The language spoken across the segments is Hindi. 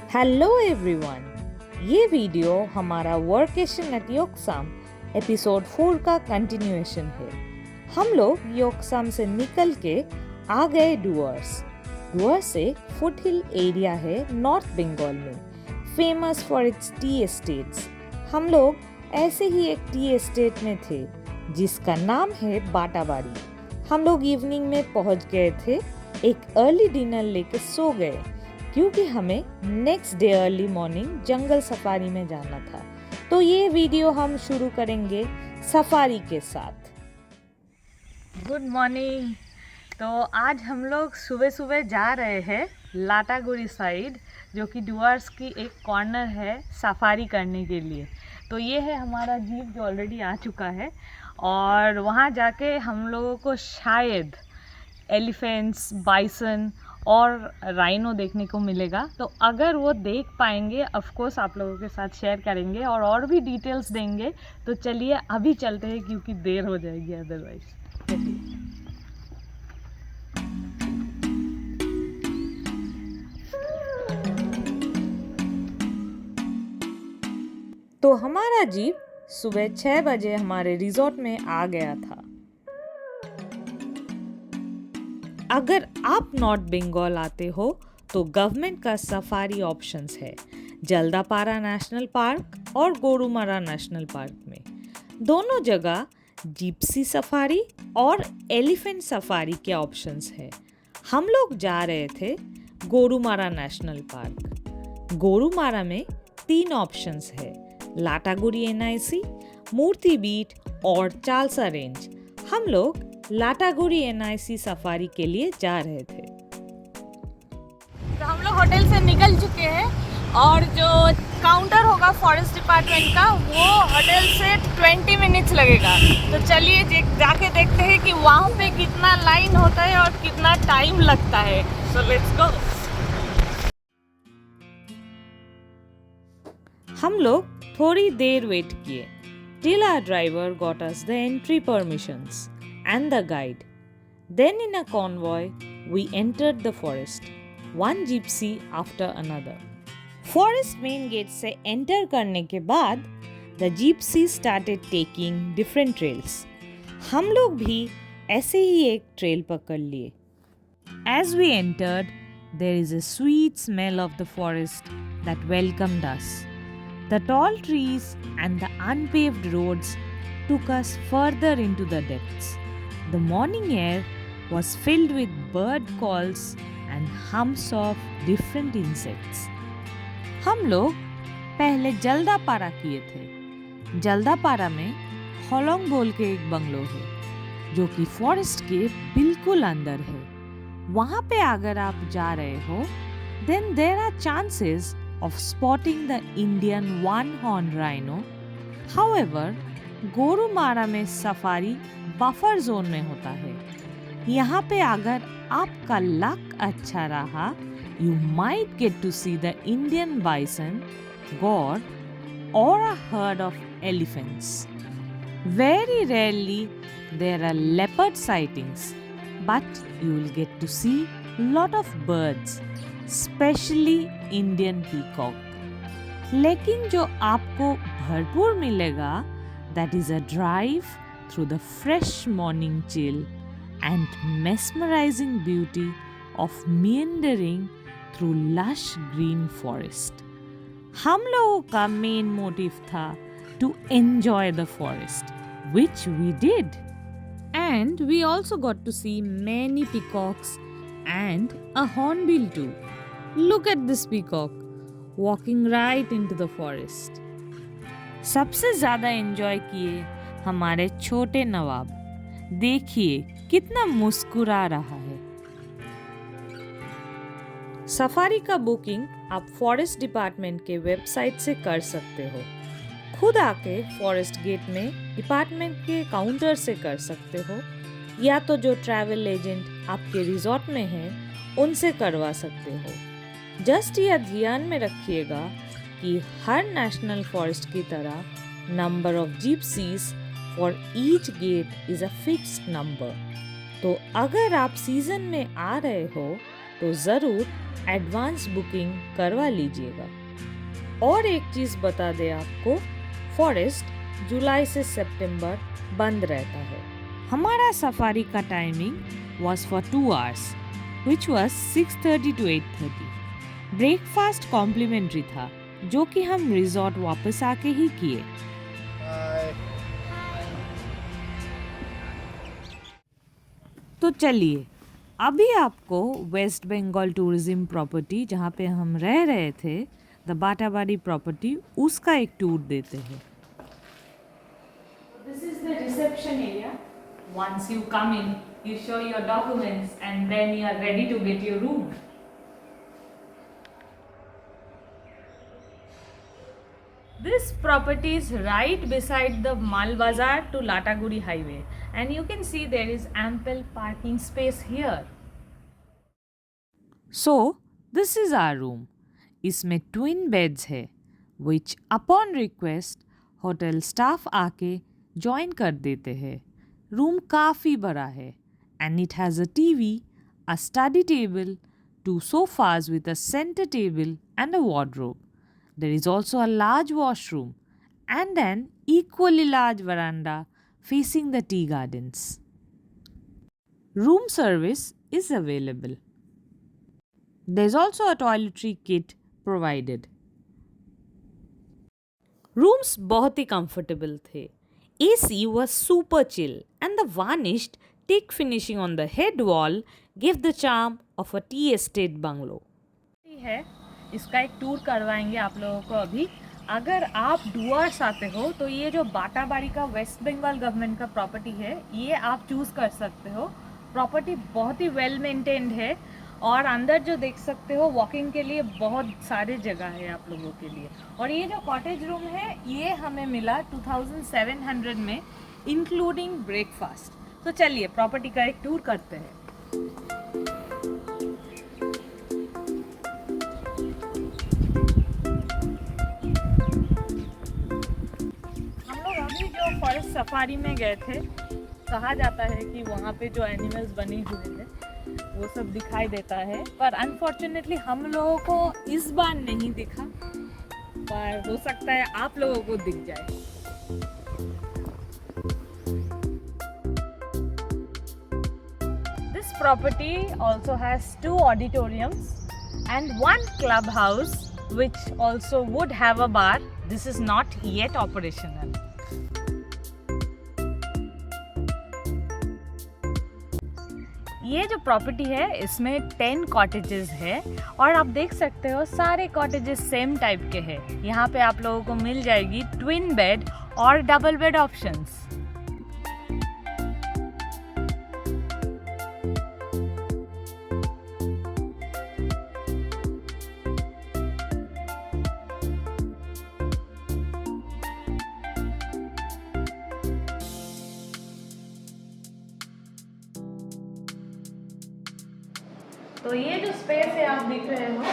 हेलो एवरीवन, ये वीडियो हमारा वर्केशन एट योक्सम एपिसोड 4 का कंटिन्यूएशन है। हम लोग योक्सम से निकल के आ गए डूअर्स। डूअर्स एक फुट हिल एरिया है नॉर्थ बंगाल में, famous for its T estates. हम लोग ऐसे ही एक टी एस्टेट में थे जिसका नाम है बाटाबारी। हम लोग इवनिंग में पहुंच गए थे, एक अर्ली डिनर लेके सो गए क्योंकि हमें नेक्स्ट डे अर्ली मॉर्निंग जंगल सफारी में जाना था। तो ये वीडियो हम शुरू करेंगे सफारी के साथ। Good morning. तो आज हम लोग सुबह सुबह जा रहे हैं लाटागुड़ी साइड, जो कि डूअर्स की एक कॉर्नर है सफारी करने के लिए। तो ये है हमारा जीप जो ऑलरेडी आ चुका है, और वहाँ जाके हम लोगों को शायद एलिफेंट्स, बाइसन और राइनो देखने को मिलेगा। तो अगर वो देख पाएंगे ऑफ कोर्स आप लोगों के साथ शेयर करेंगे और भी डिटेल्स देंगे। तो चलिए अभी चलते हैं क्योंकि देर हो जाएगी अदरवाइज। तो हमारा जीप सुबह 6 बजे हमारे रिजॉर्ट में आ गया था। अगर आप नॉर्थ बंगाल आते हो तो गवर्नमेंट का सफारी ऑप्शंस है जल्दापारा नेशनल पार्क और गोरुमारा नेशनल पार्क में। दोनों जगह जिप्सी सफारी और एलिफेंट सफारी के ऑप्शंस है। हम लोग जा रहे थे गोरुमारा नेशनल पार्क। गोरुमारा में 3 ऑप्शंस है, लाटागुड़ी एनआईसी, मूर्ति बीट और चालसा रेंज। हम लोग लाटागुड़ी एनआईसी सफारी के लिए जा रहे थे। तो हम लोग होटल से निकल चुके हैं और जो काउंटर होगा फॉरेस्ट डिपार्टमेंट का वो होटल से 20 मिनट्स लगेगा। तो चलिए जाके देखते हैं कि वहाँ पे कितना लाइन होता है और कितना टाइम लगता है। So let's go. हम लोग थोड़ी देर वेट किए till our driver got us the entry permissions and the guide. Then in a convoy, we entered the forest, one gypsy after another. Forest main gate से enter करने के बाद the gypsy started taking different trails. हम लोग भी ऐसे ही एक trail पकड़ लिए. As we entered, there is a sweet smell of the forest that welcomed us. The tall trees and the unpaved roads took us further into the depths. The morning air was filled with bird calls and hums of different insects. हम लोग पहले जल्दापारा किए थे। जल्दापारा में होलोंग बोल के एक बंगलो है जो कि फॉरेस्ट के बिल्कुल अंदर है। वहाँ पे अगर आप जा रहे हो then there are chances of spotting the Indian one-horn rhino. However, Gorumara में सफारी बफर जोन में होता है। यहाँ पे अगर आपका लक अच्छा रहा, you might get to see the Indian bison, gaur or a herd of elephants. Very rarely there are leopard sightings, but you will get to see lot of birds, specially Indian peacock. लेकिन जो आपको भरपूर मिलेगा that is a drive through the fresh morning chill and mesmerising beauty of meandering through lush green forest. हम लोगों का मेन मोटिव था to enjoy the forest, which we did. And we also got to see many peacocks and a hornbill too. Look at this peacock walking right into the forest. सबसे ज़्यादा एंजॉय किए हमारे छोटे नवाब। देखिए कितना मुस्कुरा रहा है। सफारी का बुकिंग आप फॉरेस्ट डिपार्टमेंट के वेबसाइट से कर सकते हो। खुद आके फॉरेस्ट गेट में डिपार्टमेंट के काउंटर से कर सकते हो, या तो जो ट्रैवल एजेंट आपके रिजॉर्ट में है उनसे करवा सकते हो। जस्ट यह ध्यान में रखिएगा कि हर नेशनल फॉरेस्ट की तरह number of gypsies for each gate is a fixed number. तो अगर आप सीजन में आ रहे हो तो ज़रूर एडवांस बुकिंग करवा लीजिएगा। और एक चीज़ बता दें आपको, फॉरेस्ट जुलाई से सितंबर बंद रहता है। हमारा सफारी का timing was for 2 hours, which was 6:30 to 8:30। Breakfast complimentary था, जो कि हम रिजॉर्ट वापस आके ही किए। तो चलिए अभी आपको वेस्ट बंगाल टूरिज्म प्रॉपर्टी, जहाँ पे हम रह रहे थे, द बाटाबारी प्रॉपर्टी, उसका एक टूर देते हैं। This is the reception area. Once you come in, you show your documents and then you are ready to get your room. This property is right beside the Mal Bazar to Lataguri highway, and you can see there is ample parking space here. So, this is our room. इसमें twin beds है, which upon request hotel staff आके ज्वाइन कर देते हैं। रूम काफ़ी बड़ा है and it has a TV, a study table, 2 sofas with a center table and a wardrobe. There is also a large washroom and an equally large veranda facing the tea gardens. Room service is available. There's also a toiletry kit provided. Rooms बहुत ही comfortable थे. AC was super chill and the varnished teak finishing on the head wall gave the charm of a tea estate bungalow. है, इसका एक टूर करवाएंगे आप लोगों को अभी। अगर आप डूअर्स आते हो तो ये जो बाटाबारी का वेस्ट बंगाल गवर्नमेंट का प्रॉपर्टी है, ये आप चूज़ कर सकते हो। प्रॉपर्टी बहुत ही वेल मेंटेन्ड है और अंदर जो देख सकते हो वॉकिंग के लिए बहुत सारे जगह है आप लोगों के लिए। और ये जो कॉटेज रूम है ये हमें मिला 2700 में इंक्लूडिंग ब्रेकफास्ट। तो चलिए प्रॉपर्टी का एक टूर करते हैं। फॉरेस्ट सफारी में गए थे, कहा जाता है कि वहाँ पे जो एनिमल्स बने हुए हैं वो सब दिखाई देता है, पर अनफॉर्चुनेटली हम लोगों को इस बार नहीं दिखा, पर हो सकता है आप लोगों को दिख जाए। This property also has 2 auditoriums and 1 clubhouse which also would have a bar. This is not yet operational. ये जो प्रॉपर्टी है इसमें 10 कॉटेजेस है और आप देख सकते हो सारे कॉटेजेस सेम टाइप के हैं। यहाँ पे आप लोगों को मिल जाएगी ट्विन बेड और डबल बेड ऑप्शंस। तो ये जो स्पेस है आप देख रहे हो,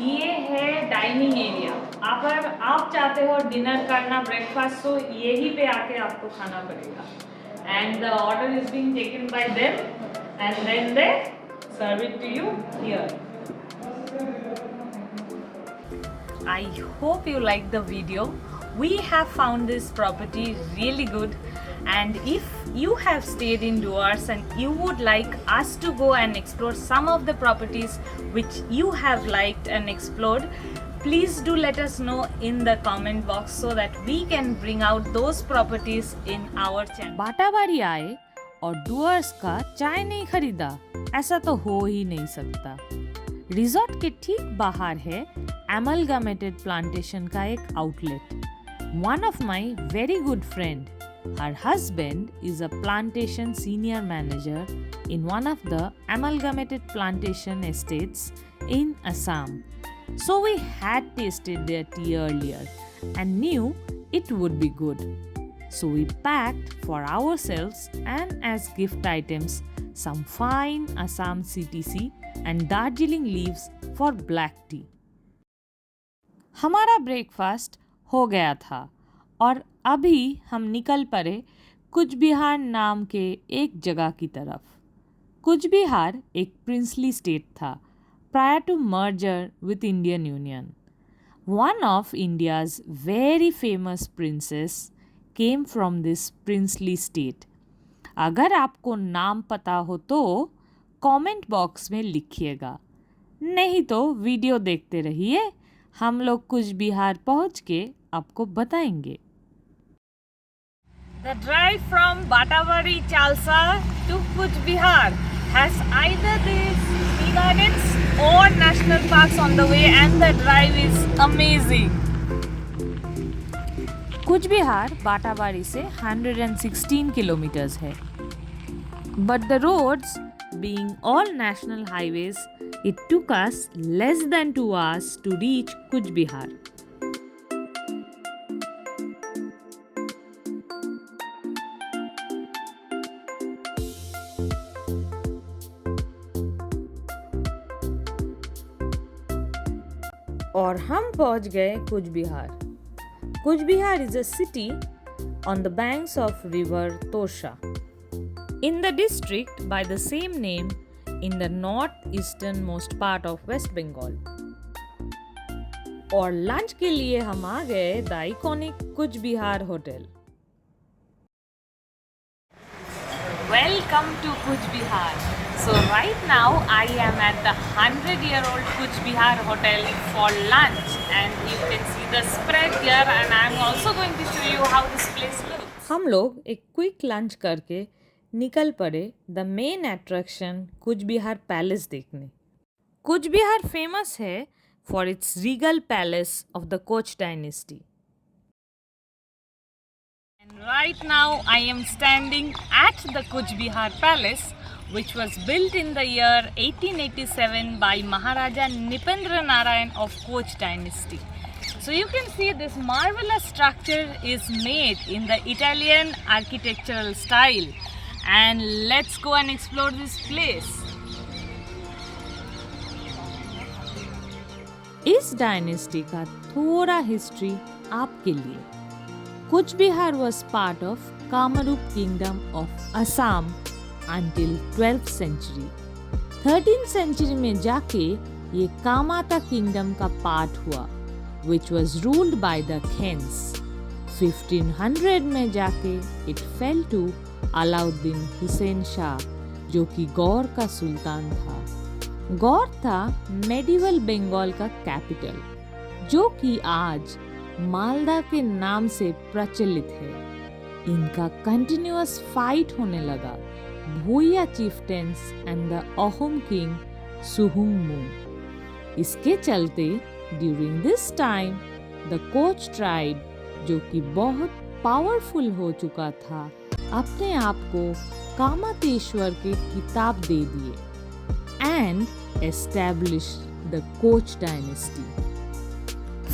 ये है डाइनिंग एरिया। अगर आप चाहते हो डिनर करना, ब्रेकफास्ट, तो यही पे आके आपको खाना पड़ेगा। And the order is being taken by them and then they serve it to you here. I hope you liked the video. We have found this property really good, and if you have stayed in Dooars and you would like us to go and explore some of the properties which you have liked and explored, please do let us know in the comment box so that we can bring out those properties in our channel. बाटाबारी आए और डूअर्स का चाय नहीं खरीदा, ऐसा तो हो ही नहीं सकता। रिजॉर्ट के ठीक बाहर है एमलगमेटेड प्लांटेशन का एक outlet. One of my very good friend, her husband is a plantation senior manager in one of the amalgamated plantation estates in Assam. So we had tasted their tea earlier and knew it would be good. So we packed for ourselves and as gift items some fine Assam CTC and Darjeeling leaves for black tea. हमारा ब्रेकफास्ट हो गया था और अभी हम निकल पड़े कूच बिहार नाम के एक जगह की तरफ। कूच बिहार एक प्रिंसली स्टेट था prior to merger with Indian Union. One of India's very famous princes came from this princely state. अगर आपको नाम पता हो तो कमेंट बॉक्स में लिखिएगा, नहीं तो वीडियो देखते रहिए, हम लोग कूच बिहार पहुंच के आपको बताएंगे. The drive from Batabari Chalsa to Cooch Behar has either these tea gardens or national parks on the way, and the drive is amazing. Cooch Behar Batabari से 116 kilometers है. But the roads being all national highways, it took us less than 2 hours to reach Cooch Behar. और हम पहुंच गए Cooch Behar. Cooch Behar is a city on the banks of river Tosha in the district by the same name in the northeasternmost part of West Bengal. और लंच के लिए हम आ गए the iconic Cooch Behar hotel. Welcome to Cooch Behar. So right now I am at the 100-year-old Cooch Behar hotel for lunch, and you can see the spread here, and I am also going to show you how this place looks. हम लोग एक क्विक लंच करके निकल पड़े the main attraction Cooch Behar palace देखने. कूच बिहार फेमस है for its Regal palace of the coach dynasty. And right now I am standing at the Cooch Behar Palace, which was built in the year 1887 by Maharaja Nipendra Narayan of Koch dynasty. So you can see this marvelous structure is made in the Italian architectural style. And let's go and explore this place. इस डायनेस्टी का थोड़ा हिस्ट्री आपके लिए. Cooch Behar was part of Kamarup Kingdom of Assam until 12th century. 13th century में जाके ये कामाता किंगडम का पार्ट हुआ, which was ruled by the Khens. 1500 में जाके it fell to Alauddin Hussain Shah, जो कि गौर का सुल्तान था. गौर था मेडिवल बंगाल का कैपिटल, जो कि आज मालदा के नाम से प्रचलित है. इनका कंटिन्यूअस फाइट होने लगा भूया चीफ्टेंस एंड द अहोम किंग सुहुंगमू. इसके चलते during this time the coach tribe, जो कि बहुत पावरफुल हो चुका था, अपने आप को कामतेश्वर के किताब दे दिए and establish the coach dynasty.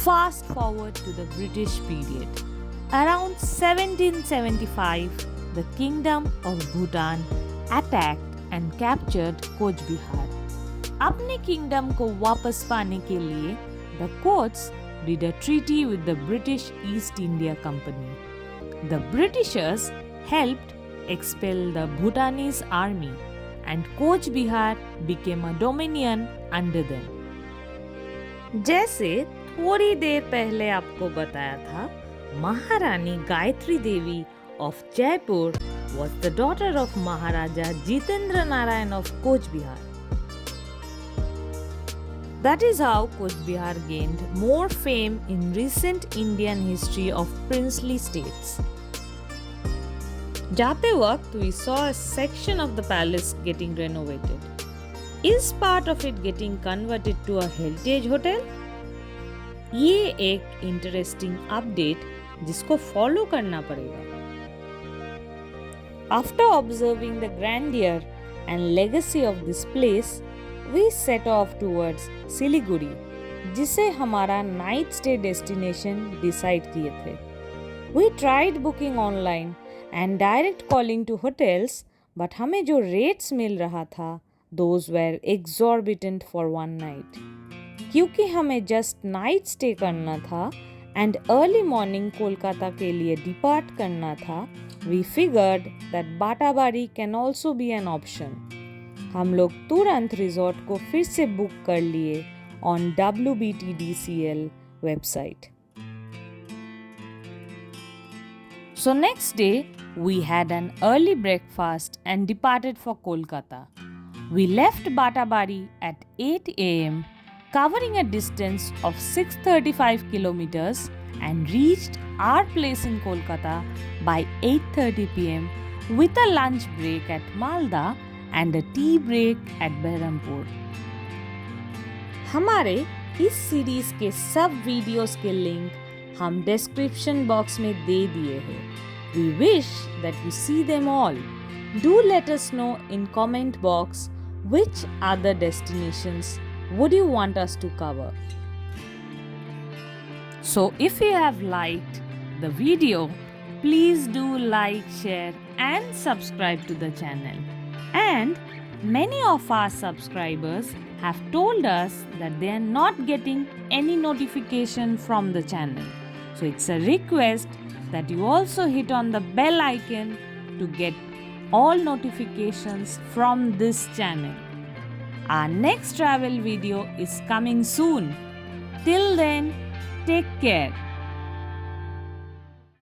Fast forward to the British period. Around 1775, the Kingdom of Bhutan attacked and captured Cooch Behar. अपने kingdom को वापस पाने के लिए the Kochs did a treaty with the British East India Company. The Britishers helped expel the Bhutanese army, and Cooch Behar became a dominion under them. जैसे थोड़ी देर पहले आपको बताया था, Maharani Gayatri Devi of Jaipur was the daughter of Maharaja Jitendra Narayan of Cooch Behar. That is how Cooch Behar gained more fame in recent Indian history of princely states. जाते वक्त we saw a section of the palace getting renovated. Is part of it getting converted to a heritage hotel? ये एक इंटरेस्टिंग अपडेट जिसको फॉलो करना पड़ेगा. After observing the grandeur and legacy of this place, we set off towards Siliguri, जिसे हमारा नाइट स्टे डेस्टिनेशन डिसाइड किए थे. We tried booking online and direct calling to hotels, but हमें जो रेट्स मिल रहा था, those were exorbitant for one night. क्योंकि हमें जस्ट नाइट स्टे करना था एंड अर्ली मॉर्निंग कोलकाता के लिए डिपार्ट करना था, we figured that Batabari can also be an option. हम लोग तुरंत रिजॉर्ट को फिर से बुक कर लिए on WBTDCL website. So next day, we had an early breakfast and departed for Kolkata. We left Batabari at 8 am, covering a distance of 635 kilometers and reached our place in Kolkata by 8:30 pm with a lunch break at Malda and a tea break at Behrampur. हमारे इस सीरीज के सब वीडियोस के लिंक हम डिस्क्रिप्शन बॉक्स में दे दिए हैं. We wish that you see them all. Do let us know in comment box which other destinations would you want us to cover. So if you have liked the video, please do like, share and subscribe to the channel. And many of our subscribers have told us that they are not getting any notification from the channel. So it's a request that you also hit on the bell icon to get all notifications from this channel. Our next travel video is coming soon. Till then, take care.